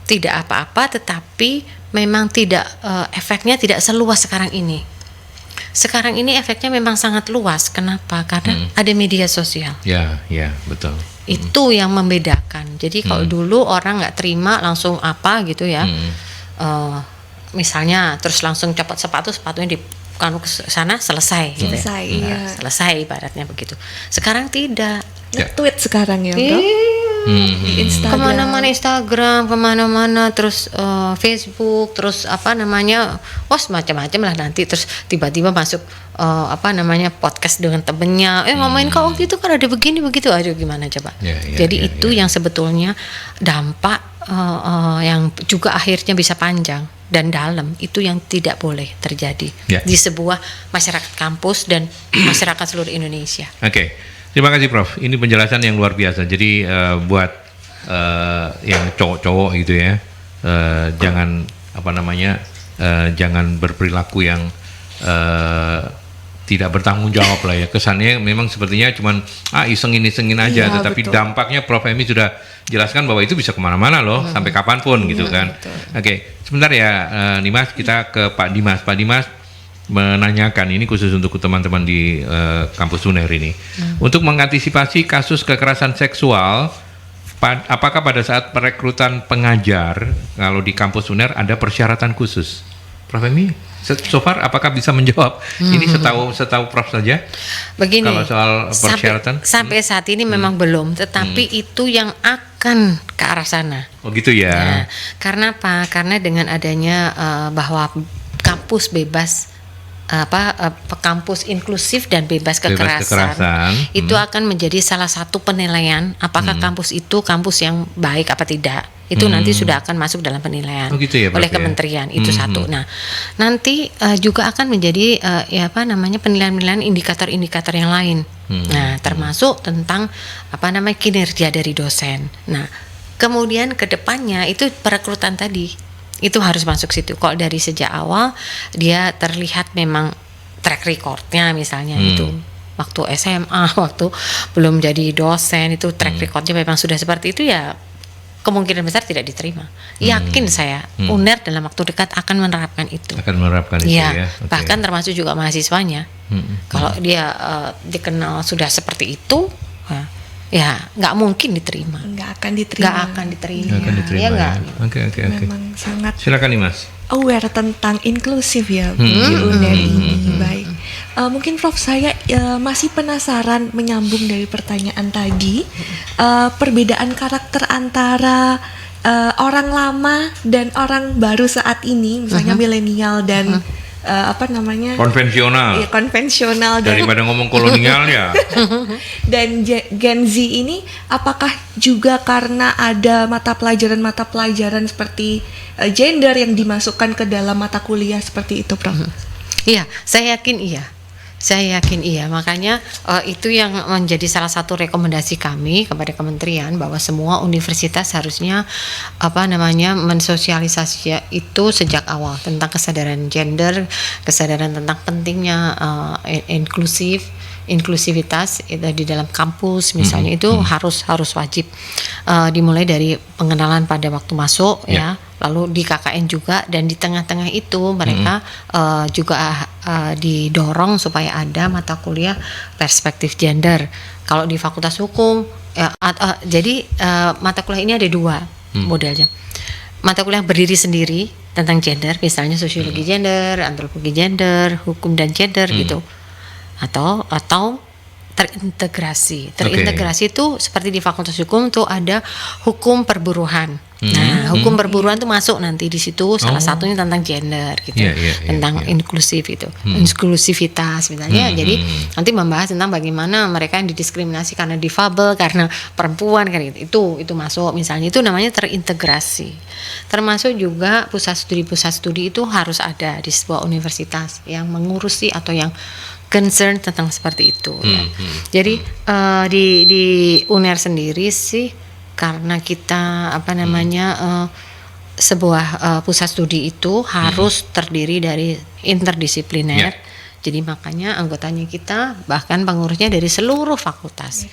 tidak apa-apa, tetapi memang tidak efeknya tidak seluas sekarang ini. sekarang ini efeknya memang sangat luas. Kenapa? Karena ada media sosial. Ya, betul. Itu yang membedakan. Jadi kalau dulu orang nggak terima langsung apa gitu ya, misalnya terus langsung copot sepatunya di ke sana selesai gitu ya. Selesai ibaratnya begitu. Sekarang tidak. Nge-tweet sekarang ya, Bro. Di Instagram. Kemana-mana, terus Facebook, terus macam-macam lah nanti, terus tiba-tiba masuk podcast dengan temennya, ngomongin kau waktu itu kan ada begini begitu, aduh gimana coba. Jadi itu yang sebetulnya dampak yang juga akhirnya bisa panjang dan dalam, itu yang tidak boleh terjadi di sebuah masyarakat kampus dan masyarakat seluruh Indonesia. Oke. Terima kasih Prof. Ini penjelasan yang luar biasa. Jadi buat yang cowok-cowok gitu ya, jangan jangan berperilaku yang tidak bertanggung jawab lah ya. Kesannya memang sepertinya cuman isengin aja, tetapi dampaknya Prof Emi sudah jelaskan bahwa itu bisa kemana-mana loh, sampai kapanpun gitu kan. Oke, sebentar ya Dimas, kita ke Pak Dimas. Pak Dimas menanyakan, ini khusus untuk teman-teman di kampus UNER ini, untuk mengantisipasi kasus kekerasan seksual, apakah pada saat perekrutan pengajar kalau di kampus UNER ada persyaratan khusus? Prof Emi, so far apakah bisa menjawab? Ini setahu Prof saja. Begini, kalau soal persyaratan sampai saat ini memang belum, tetapi itu yang akan ke arah sana. Oh gitu ya. Nah, karena apa? Karena dengan adanya bahwa kampus bebas kampus inklusif dan bebas kekerasan. Itu akan menjadi salah satu penilaian apakah kampus itu kampus yang baik apa tidak. Itu nanti sudah akan masuk dalam penilaian oleh kementerian. Itu satu. Nah, nanti juga akan menjadi penilaian-penilaian indikator-indikator yang lain. Nah, termasuk tentang kinerja dari dosen. Nah, kemudian ke depannya itu perekrutan tadi. Itu harus masuk situ. Kalau dari sejak awal dia terlihat memang track recordnya misalnya itu waktu SMA, waktu belum jadi dosen itu track recordnya memang sudah seperti itu, ya kemungkinan besar tidak diterima. Yakin saya UNER dalam waktu dekat akan menerapkan itu. Ya. Bahkan termasuk juga mahasiswanya. Kalau dia dikenal sudah seperti itu, ya nggak mungkin diterima. Nggak akan diterima. Ya. Oke. Memang sangat. Silakan nih Mas. Aware tentang inklusif ya di UNER ini. Baik. Mungkin Prof, saya masih penasaran menyambung dari pertanyaan tadi, perbedaan karakter antara orang lama dan orang baru saat ini, misalnya milenial dan konvensional. Ya, konvensional daripada ngomong kolonial ya. Dan Gen Z ini apakah juga karena ada mata pelajaran seperti gender yang dimasukkan ke dalam mata kuliah seperti itu, Prof? Iya, saya yakin iya. Makanya itu yang menjadi salah satu rekomendasi kami kepada kementerian, bahwa semua universitas harusnya mensosialisasi itu sejak awal tentang kesadaran gender, kesadaran tentang pentingnya inklusivitas di dalam kampus misalnya. Itu harus wajib dimulai dari pengenalan pada waktu masuk ya. Lalu di KKN juga, dan di tengah-tengah itu mereka juga didorong supaya ada mata kuliah perspektif gender. Kalau di Fakultas Hukum jadi mata kuliah ini ada dua modelnya. Mata kuliah berdiri sendiri tentang gender, misalnya sosiologi gender, antropologi gender, hukum dan gender gitu. Atau terintegrasi. Terintegrasi itu seperti di Fakultas Hukum tuh ada hukum perburuhan. Nah, hukum perburuan tuh masuk nanti di situ, salah satunya tentang gender gitu, tentang inklusif itu, inklusivitas misalnya. Jadi nanti membahas tentang bagaimana mereka yang didiskriminasi karena difabel, karena perempuan kan gitu. Itu masuk misalnya, itu namanya terintegrasi. Termasuk juga pusat studi itu harus ada di sebuah universitas yang mengurusi atau yang concern tentang seperti itu. Ya. Jadi di UNER sendiri sih, karena kita sebuah pusat studi itu harus terdiri dari interdisipliner. Jadi makanya anggotanya kita, bahkan pengurusnya dari seluruh fakultas.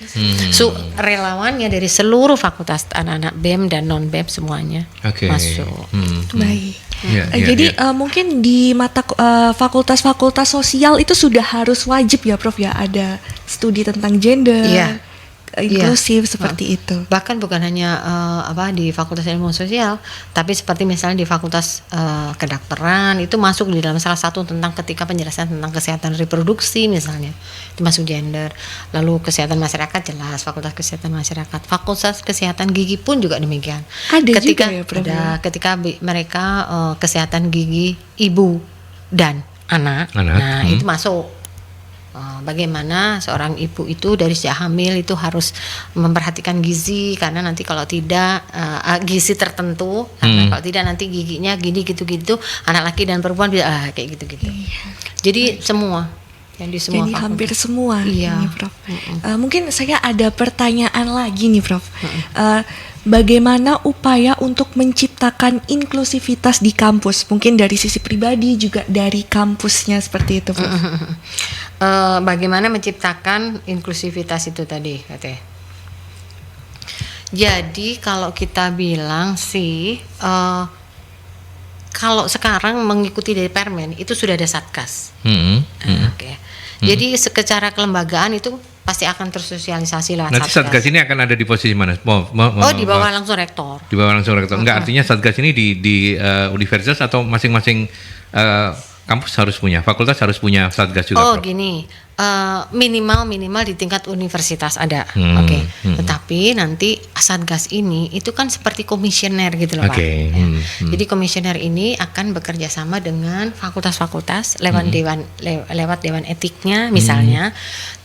Relawannya dari seluruh fakultas, anak-anak BEM dan non BEM semuanya masuk. Baik. Jadi mungkin di mata fakultas-fakultas sosial itu sudah harus wajib ya Prof ya, ada studi tentang gender, inklusif seperti itu. Bahkan bukan hanya di Fakultas Ilmu Sosial, tapi seperti misalnya di Fakultas Kedokteran itu masuk di dalam salah satu tentang ketika penjelasan tentang kesehatan reproduksi misalnya, itu masuk gender. Lalu kesehatan masyarakat jelas Fakultas Kesehatan Masyarakat. Fakultas Kesehatan Gigi pun juga demikian. Ada ketika juga ya, Prof? ketika mereka kesehatan gigi ibu dan anak. Itu masuk. Bagaimana seorang ibu itu dari sejak hamil itu harus memperhatikan gizi, karena nanti kalau tidak gizi tertentu, karena kalau tidak nanti giginya gini gitu-gitu, anak laki dan perempuan kayak gitu-gitu. Jadi semua yang di semua. Jadi hampir semua ini, Prof. Mungkin saya ada pertanyaan lagi nih Prof. Bagaimana upaya untuk menciptakan inklusivitas di kampus? Mungkin dari sisi pribadi juga dari kampusnya seperti itu, Prof. Bagaimana menciptakan inklusivitas itu tadi katanya. Jadi kalau kita bilang sih kalau sekarang mengikuti dari Permen itu sudah ada Satgas. Jadi secara kelembagaan itu pasti akan tersosialisasi lewat Nanti Satgas ini akan ada di posisi mana? Di bawah langsung rektor. Di bawah langsung rektor. Enggak, artinya Satgas ini di universitas atau masing-masing kampus harus punya, fakultas harus punya Satgas juga. Prof? Gini, minimal di tingkat universitas ada, Tetapi nanti Satgas ini itu kan seperti komisioner gitu loh Pak. Jadi komisioner ini akan bekerja sama dengan fakultas-fakultas lewat dewan etiknya misalnya,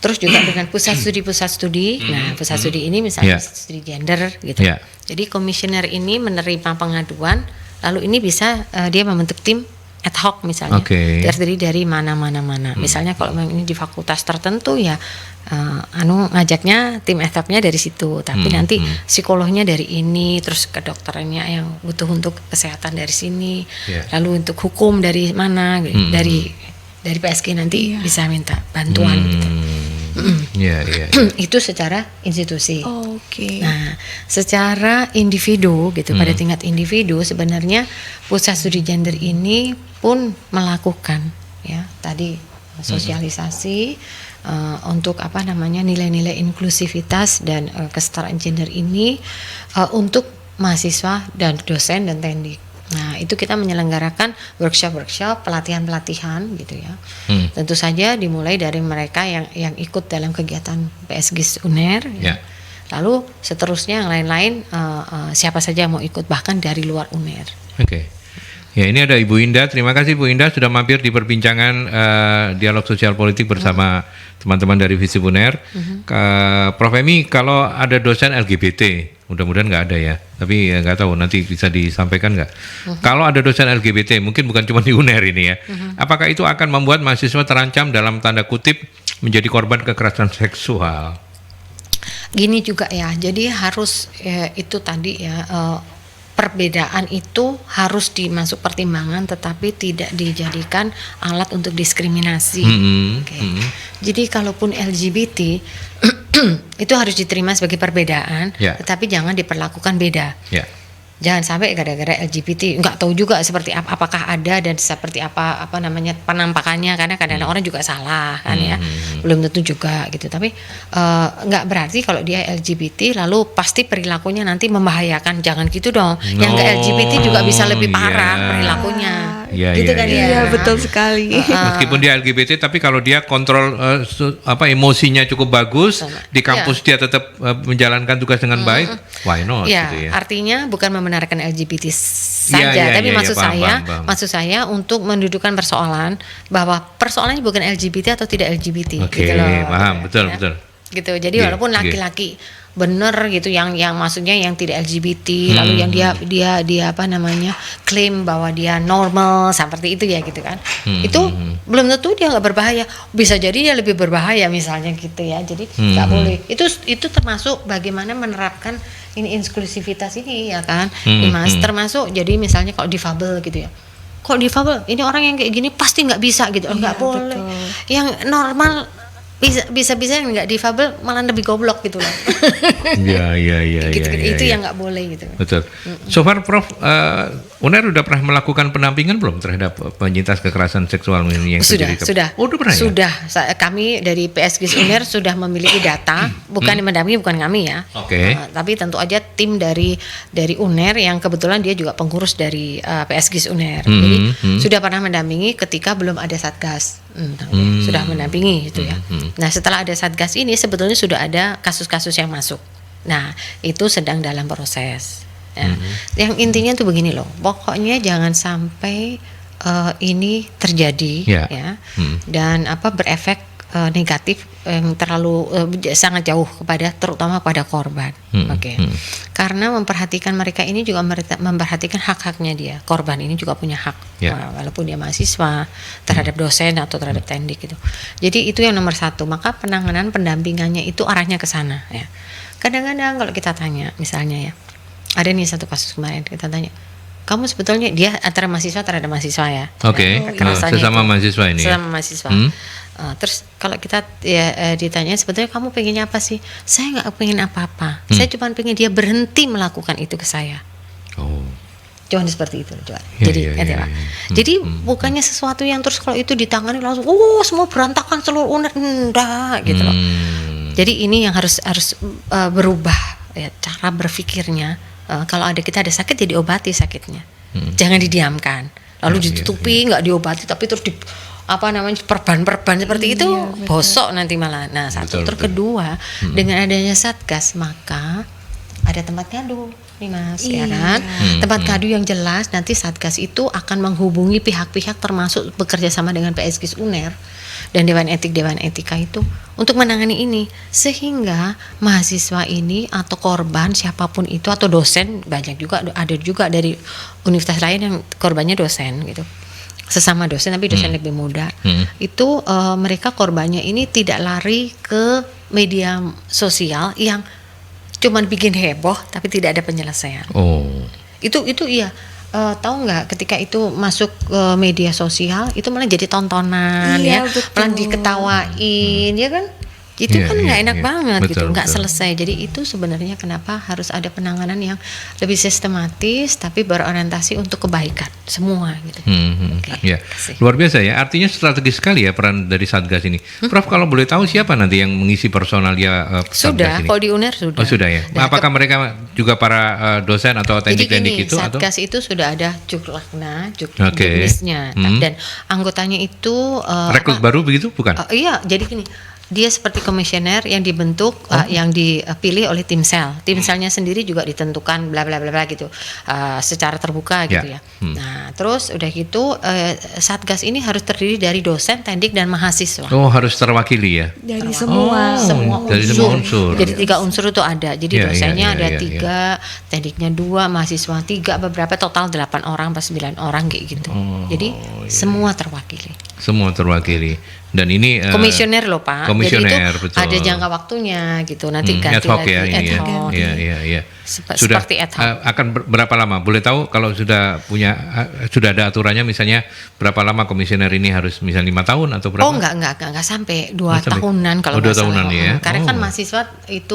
terus juga dengan pusat studi. Nah, pusat studi ini misalnya studi gender gitu. Jadi komisioner ini menerima pengaduan, lalu ini bisa dia membentuk tim ad hoc misalnya, terdiri dari mana. Misalnya kalau ini di fakultas tertentu ya, ngajaknya tim ad hocnya dari situ. Tapi nanti psikolognya dari ini, terus kedokterannya yang butuh untuk kesehatan dari sini, lalu untuk hukum dari mana, dari PSG nanti bisa minta bantuan gitu. Itu secara institusi. Nah, secara individu gitu, pada tingkat individu sebenarnya pusat studi gender ini pun melakukan tadi sosialisasi untuk nilai-nilai inklusivitas dan kesetaraan gender ini untuk mahasiswa dan dosen dan teknik. Nah, itu kita menyelenggarakan workshop, pelatihan gitu ya. Tentu saja dimulai dari mereka yang ikut dalam kegiatan PSG UNER. Lalu seterusnya yang lain-lain siapa saja mau ikut, bahkan dari luar UNER. Ya, ini ada Ibu Indah. Terima kasih Bu Indah sudah mampir di perbincangan dialog sosial politik bersama teman-teman dari FISIP UNER. Prof Emi, kalau ada dosen LGBT, mudah-mudahan nggak ada ya, tapi nggak tahu nanti bisa disampaikan nggak. Kalau ada dosen LGBT, mungkin bukan cuma di UNER ini ya, apakah itu akan membuat mahasiswa terancam dalam tanda kutip menjadi korban kekerasan seksual? Gini juga ya, jadi harus itu tadi ya, perbedaan itu harus dimasuk pertimbangan, tetapi tidak dijadikan alat untuk diskriminasi. Jadi kalaupun LGBT itu harus diterima sebagai perbedaan, tetapi jangan diperlakukan beda. Jangan sampai gara-gara LGBT nggak tahu juga seperti apakah ada dan seperti apa penampakannya, karena kadang-kadang orang juga salah kan ya, belum tentu juga gitu. Tapi nggak berarti kalau dia LGBT lalu pasti perilakunya nanti membahayakan, jangan gitu dong. Yang nggak LGBT juga bisa lebih parah perilakunya. Gitu kan ya. Iya, betul sekali. Meskipun dia LGBT, tapi kalau dia kontrol emosinya cukup bagus, di kampus dia tetap menjalankan tugas dengan baik, why not? Gitu ya. Artinya bukan membenarkan LGBT saja, tapi maksud saya untuk mendudukkan persoalan bahwa persoalannya bukan LGBT atau tidak LGBT. Gitu loh. Paham, betul. Gitu. Jadi walaupun laki-laki bener gitu, yang maksudnya yang tidak LGBT, lalu yang dia klaim bahwa dia normal seperti itu ya gitu kan, itu belum tentu dia nggak berbahaya, bisa jadi dia lebih berbahaya misalnya gitu ya. Jadi nggak boleh, itu termasuk bagaimana menerapkan ini inklusivitas ini ya kan, Mas, termasuk jadi misalnya kalau difabel gitu ya, kok difabel ini orang yang kayak gini pasti nggak bisa gitu, nggak boleh. Yang normal bisa yang nggak difabel malah lebih goblok gitu loh. Iya. Itu yang nggak boleh gitu. Betul. So far Prof, UNER udah pernah melakukan pendampingan belum terhadap penyintas kekerasan seksual ini yang sudah. Oh, udah pernah. Sudah. Kami dari PSG UNER sudah memiliki data, bukan mendampingi, bukan kami ya. Oke. Tapi tentu aja tim dari UNER yang kebetulan dia juga pengurus dari PSG UNER. Jadi sudah pernah mendampingi ketika belum ada Satgas. Sudah mendampingi gitu ya. Nah, setelah ada Satgas ini sebetulnya sudah ada kasus-kasus yang masuk. Nah, itu sedang dalam proses. Ya. Yang intinya tuh begini loh. Pokoknya jangan sampai ini terjadi ya. Dan berefek negatif yang terlalu sangat jauh terutama pada korban. Karena memperhatikan mereka ini juga memperhatikan hak-haknya dia. Korban ini juga punya hak, walaupun dia mahasiswa, terhadap dosen atau terhadap tendik gitu. Jadi itu yang nomor satu. Maka penanganan pendampingannya itu arahnya ke sana ya. Kadang-kadang kalau kita tanya, misalnya ya, ada nih satu kasus kemarin kita tanya, kamu sebetulnya dia antara mahasiswa terhadap mahasiswa ya. Sesama mahasiswa ini. Sesama mahasiswa. Terus kalau kita ditanya sebetulnya kamu pengennya apa sih? Saya nggak pengen apa-apa. Saya cuma pengen dia berhenti melakukan itu ke saya. Cuma seperti itu, coba. Jadi bukannya sesuatu yang terus kalau itu ditangani langsung, semua berantakan seluruh UNER, enggak gitu loh. Jadi ini yang harus berubah ya, cara berpikirnya. Kalau kita ada sakit ya diobati sakitnya, jangan didiamkan. Lalu ditutupi nggak diobati tapi terus perban seperti itu bosok nanti malah. Nah terus kedua dengan adanya Satgas maka ada tempat ngadu nih Mas ya kan, tempat ngadu yang jelas. Nanti Satgas itu akan menghubungi pihak-pihak termasuk bekerja sama dengan PSG UNER dan Dewan Etika itu untuk menangani ini, sehingga mahasiswa ini atau korban siapapun itu atau dosen, banyak juga ada juga dari universitas lain yang korbannya dosen gitu, sesama dosen tapi dosen lebih muda. Itu mereka korbannya ini tidak lari ke media sosial yang cuman bikin heboh tapi tidak ada penyelesaian. Itu iya. Tahu nggak ketika itu masuk ke media sosial itu malah jadi tontonan malah diketawain ya kan, itu kan nggak enak banget gitu, nggak selesai. Jadi itu sebenarnya kenapa harus ada penanganan yang lebih sistematis tapi berorientasi untuk kebaikan semua gitu. Luar biasa ya, artinya strategis sekali ya peran dari Satgas ini. Prof, kalau boleh tahu siapa nanti yang mengisi personalia Satgas sudah ini? Kalau di UNER sudah. Sudah ya. Apakah mereka juga para dosen atau teknik-teknik itu? Satgas itu sudah ada juklakna, juknisnya, dan anggotanya itu rekrut baru begitu bukan? Iya, jadi gini. Dia seperti komisioner yang dibentuk, yang dipilih oleh tim sel. Tim selnya sendiri juga ditentukan bla bla bla bla gitu, secara terbuka gitu ya. Nah, terus udah gitu Satgas ini harus terdiri dari dosen, tendik dan mahasiswa. Harus terwakili ya. Dari semua unsur. Dari semua unsur. Jadi 3 unsur itu ada. Jadi dosennya ada 3, tendiknya 2, mahasiswa 3, beberapa total 8 orang atau 9 orang kayak gitu. Jadi semua terwakili. Semua terwakili. Dan ini komisioner loh Pak. Komisioner, jadi itu betul. Ada jangka waktunya gitu. Nanti ganti ad hoc lagi ya, ad hoc. Iya. Seperti ad hoc. Akan berapa lama? Boleh tahu kalau sudah ada aturannya, misalnya berapa lama komisioner ini harus misalnya 5 tahun atau berapa? Enggak sampai 2 tahunan kalau 2 tahunan ya. Karena kan mahasiswa itu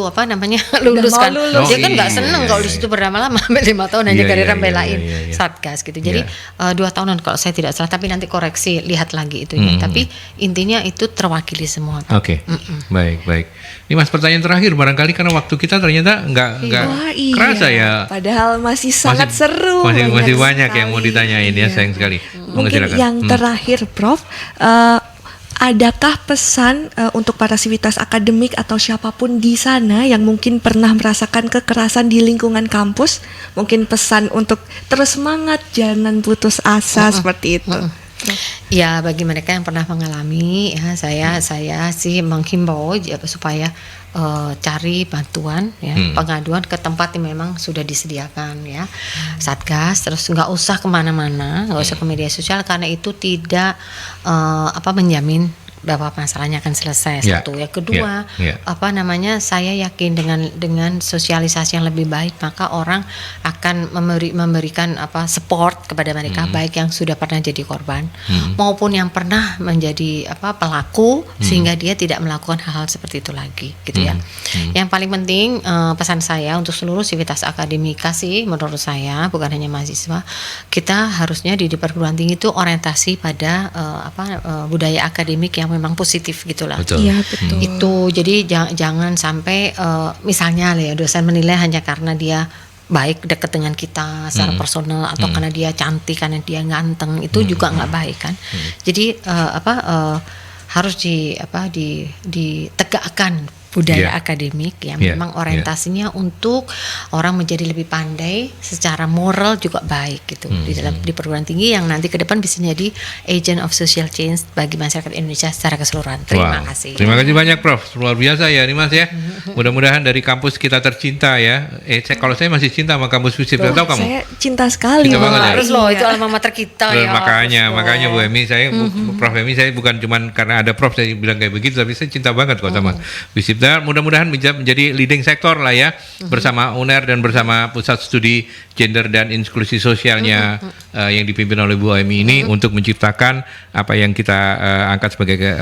lulus kan. Dia kan enggak seneng kalau di situ berlama-lama sampai 5 tahun hanya gara-gara belain Satgas gitu. Jadi 2 tahunan kalau saya tidak salah, tapi nanti koreksi lihat lagi itunya. Tapi intinya itu terwakili semua. Oke. Baik. Ini Mas, pertanyaan terakhir barangkali karena waktu kita ternyata nggak kerasa ya. Padahal masih sangat seru. Masih banyak yang mau ditanyain ya, sayang sekali. Mungkin yang terakhir Prof, adakah pesan untuk para sivitas akademik atau siapapun di sana yang mungkin pernah merasakan kekerasan di lingkungan kampus? Mungkin pesan untuk terus semangat, jangan putus asa seperti itu. Ya, bagi mereka yang pernah mengalami ya, saya sih menghimbau supaya cari bantuan ya, pengaduan ke tempat yang memang sudah disediakan ya, Satgas. Terus nggak usah kemana-mana, nggak usah ke media sosial karena itu tidak menjamin bahwa masalahnya akan selesai. Ya. Satu, yang kedua, saya yakin dengan sosialisasi yang lebih baik, maka orang akan memberikan support kepada mereka, baik yang sudah pernah jadi korban maupun yang pernah menjadi pelaku, sehingga dia tidak melakukan hal-hal seperti itu lagi, gitu ya. Yang paling penting, pesan saya untuk seluruh sivitas akademika sih, menurut saya, bukan hanya mahasiswa, kita harusnya di perguruan tinggi itu orientasi pada budaya akademik yang memang positif gitulah. Iya, betul. Itu jadi jangan sampai misalnya ya dosen menilai hanya karena dia baik dekat dengan kita secara personal, atau karena dia cantik, karena dia ganteng, itu juga nggak baik kan. Jadi harus ditegakkan budaya akademik yang memang orientasinya untuk orang menjadi lebih pandai, secara moral juga baik gitu di perguruan tinggi, yang nanti ke depan bisa jadi agent of social change bagi masyarakat Indonesia secara keseluruhan. Terima kasih. Terima kasih banyak Prof. Luar biasa ya ini Mas ya. Mudah-mudahan dari kampus kita tercinta ya. Kalau saya masih cinta sama kampus FISIP, tahu kamu? Saya cinta sekali. Cinta banget ya? Harus loh, itu alma mater kita ya. Makanya Bu Emi, saya Prof Emi, saya bukan cuman karena ada Prof saya bilang kayak begitu, tapi saya cinta banget kok sama FISIP. Dan mudah-mudahan bisa menjadi leading sektor lah ya, bersama UNER dan bersama Pusat Studi Gender dan Inklusi Sosialnya yang dipimpin oleh Bu Emi ini, untuk menciptakan apa yang kita angkat sebagai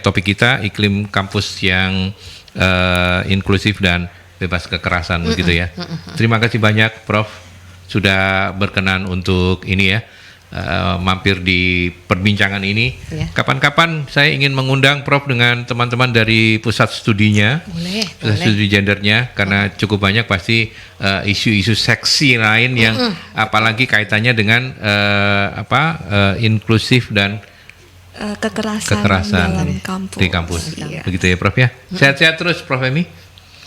topik kita, iklim kampus yang inklusif dan bebas kekerasan begitu ya. Terima kasih banyak Prof sudah berkenan untuk ini ya, mampir di perbincangan ini. Kapan-kapan saya ingin mengundang Prof dengan teman-teman dari pusat studinya, pusat studi gendernya, karena cukup banyak pasti isu-isu seksi lain yang apalagi kaitannya dengan inklusif dan kekerasan dalam kampus. Di kampus. Begitu ya Prof ya. Sehat-sehat terus Prof Emi.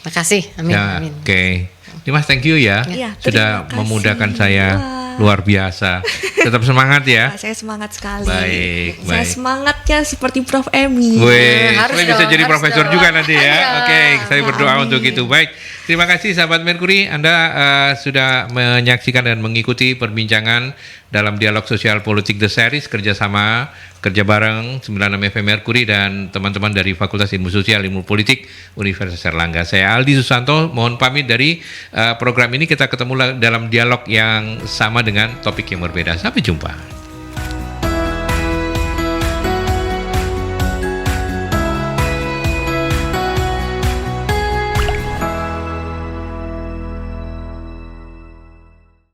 Makasih. Amin. Amin. Oke. Dimas, thank you ya, sudah memudahkan saya. Luar biasa. Tetap semangat ya. Saya semangat sekali. Baik. Saya semangatnya seperti Prof Emi. Harus bisa jadi profesor juga nanti ya. Oke, saya berdoa untuk itu. Baik. Terima kasih sahabat Merkuri, Anda sudah menyaksikan dan mengikuti perbincangan dalam Dialog Sosial Politik The Series, kerja bareng 96 FM Merkuri dan teman-teman dari Fakultas Ilmu Sosial Ilmu Politik Universitas Airlangga. Saya Aldi Susanto, mohon pamit dari program ini. Kita ketemu dalam dialog yang sama dengan topik yang berbeda. Sampai jumpa.